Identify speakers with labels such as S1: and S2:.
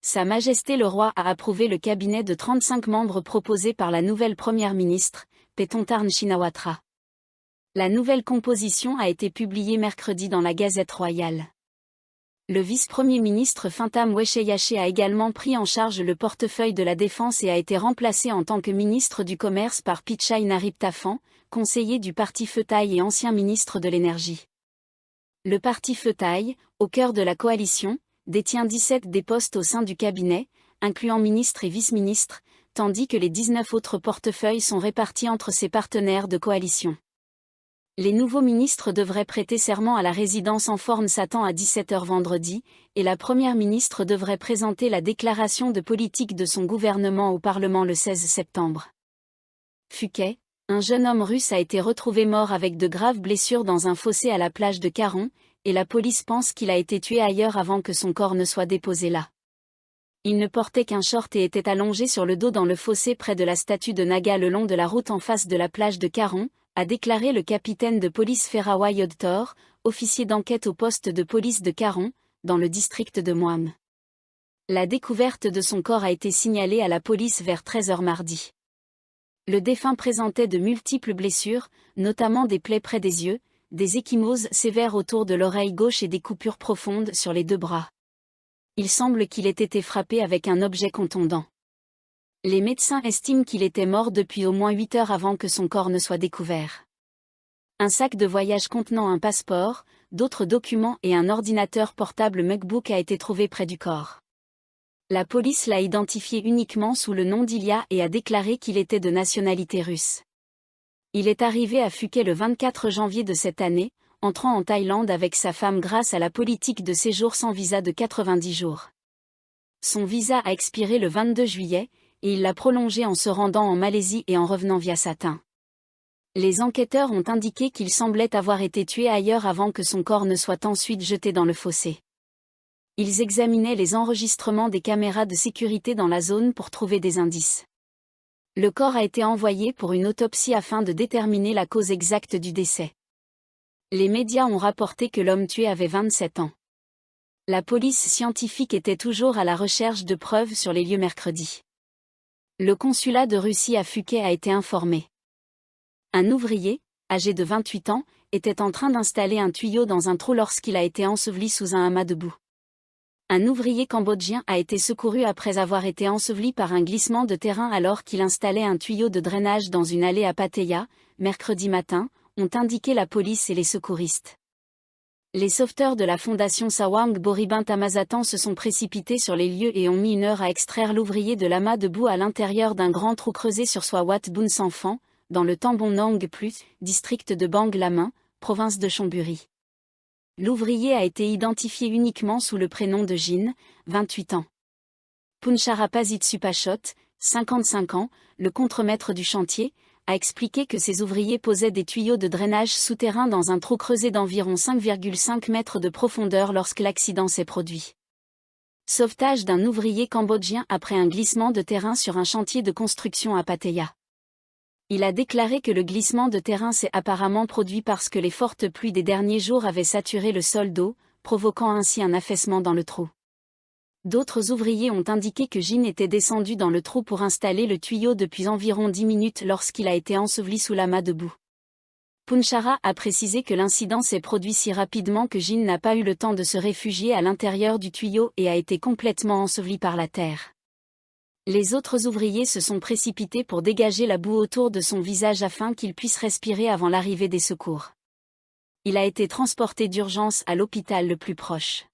S1: Sa Majesté le Roi a approuvé le cabinet de 35 membres proposé par la nouvelle Première ministre, Paetongtarn Shinawatra. La nouvelle composition a été publiée mercredi dans la Gazette royale. Le vice-premier ministre Fintam Wechayachai a également pris en charge le portefeuille de la Défense et a été remplacé en tant que ministre du Commerce par Pichai Narip-Tafan, conseiller du parti Pheu-Thai et ancien ministre de l'Énergie. Le parti Pheu-Thai, au cœur de la coalition, détient 17 des postes au sein du cabinet, incluant ministres et vice-ministres, tandis que les 19 autres portefeuilles sont répartis entre ses partenaires de coalition. Les nouveaux ministres devraient prêter serment à la résidence en forme Satan à 17h vendredi, et la première ministre devrait présenter la déclaration de politique de son gouvernement au Parlement le 16 septembre. Phuket, un jeune homme russe a été retrouvé mort avec de graves blessures dans un fossé à la plage de Karon, et la police pense qu'il a été tué ailleurs avant que son corps ne soit déposé là. Il ne portait qu'un short et était allongé sur le dos dans le fossé près de la statue de Naga le long de la route en face de la plage de Karon, a déclaré le capitaine de police Ferawa Yodtor, officier d'enquête au poste de police de Karon, dans le district de Moam. La découverte de son corps a été signalée à la police vers 13h mardi. Le défunt présentait de multiples blessures, notamment des plaies près des yeux, des ecchymoses sévères autour de l'oreille gauche et des coupures profondes sur les 2 bras. Il semble qu'il ait été frappé avec un objet contondant. Les médecins estiment qu'il était mort depuis au moins 8 heures avant que son corps ne soit découvert. Un sac de voyage contenant un passeport, d'autres documents et un ordinateur portable MacBook a été trouvé près du corps. La police l'a identifié uniquement sous le nom d'Ilya et a déclaré qu'il était de nationalité russe. Il est arrivé à Phuket le 24 janvier de cette année, entrant en Thaïlande avec sa femme grâce à la politique de séjour sans visa de 90 jours. Son visa a expiré le 22 juillet, et il l'a prolongé en se rendant en Malaisie et en revenant via Satan. Les enquêteurs ont indiqué qu'il semblait avoir été tué ailleurs avant que son corps ne soit ensuite jeté dans le fossé. Ils examinaient les enregistrements des caméras de sécurité dans la zone pour trouver des indices. Le corps a été envoyé pour une autopsie afin de déterminer la cause exacte du décès. Les médias ont rapporté que l'homme tué avait 27 ans. La police scientifique était toujours à la recherche de preuves sur les lieux mercredi. Le consulat de Russie à Phuket a été informé. Un ouvrier, âgé de 28 ans, était en train d'installer un tuyau dans un trou lorsqu'il a été enseveli sous un amas de boue. Un ouvrier cambodgien a été secouru après avoir été enseveli par un glissement de terrain alors qu'il installait un tuyau de drainage dans une allée à Pattaya, mercredi matin, ont indiqué la police et les secouristes. Les sauveteurs de la fondation Sawang Boribint Amazatan se sont précipités sur les lieux et ont mis 1 heure à extraire l'ouvrier de l'amas de boue à l'intérieur d'un grand trou creusé sur Swawat Bun Samphang, dans le Tambon Nang Plus, district de Bang Lamin, province de Chonburi. L'ouvrier a été identifié uniquement sous le prénom de Jin, 28 ans. Puncharapazit Supachot, 55 ans, le contremaître du chantier, a expliqué que ces ouvriers posaient des tuyaux de drainage souterrain dans un trou creusé d'environ 5,5 mètres de profondeur lorsque l'accident s'est produit. Sauvetage d'un ouvrier cambodgien après un glissement de terrain sur un chantier de construction à Pattaya. Il a déclaré que le glissement de terrain s'est apparemment produit parce que les fortes pluies des derniers jours avaient saturé le sol d'eau, provoquant ainsi un affaissement dans le trou. D'autres ouvriers ont indiqué que Jin était descendu dans le trou pour installer le tuyau depuis environ 10 minutes lorsqu'il a été enseveli sous l'amas de boue. Punchara a précisé que l'incident s'est produit si rapidement que Jin n'a pas eu le temps de se réfugier à l'intérieur du tuyau et a été complètement enseveli par la terre. Les autres ouvriers se sont précipités pour dégager la boue autour de son visage afin qu'il puisse respirer avant l'arrivée des secours. Il a été transporté d'urgence à l'hôpital le plus proche.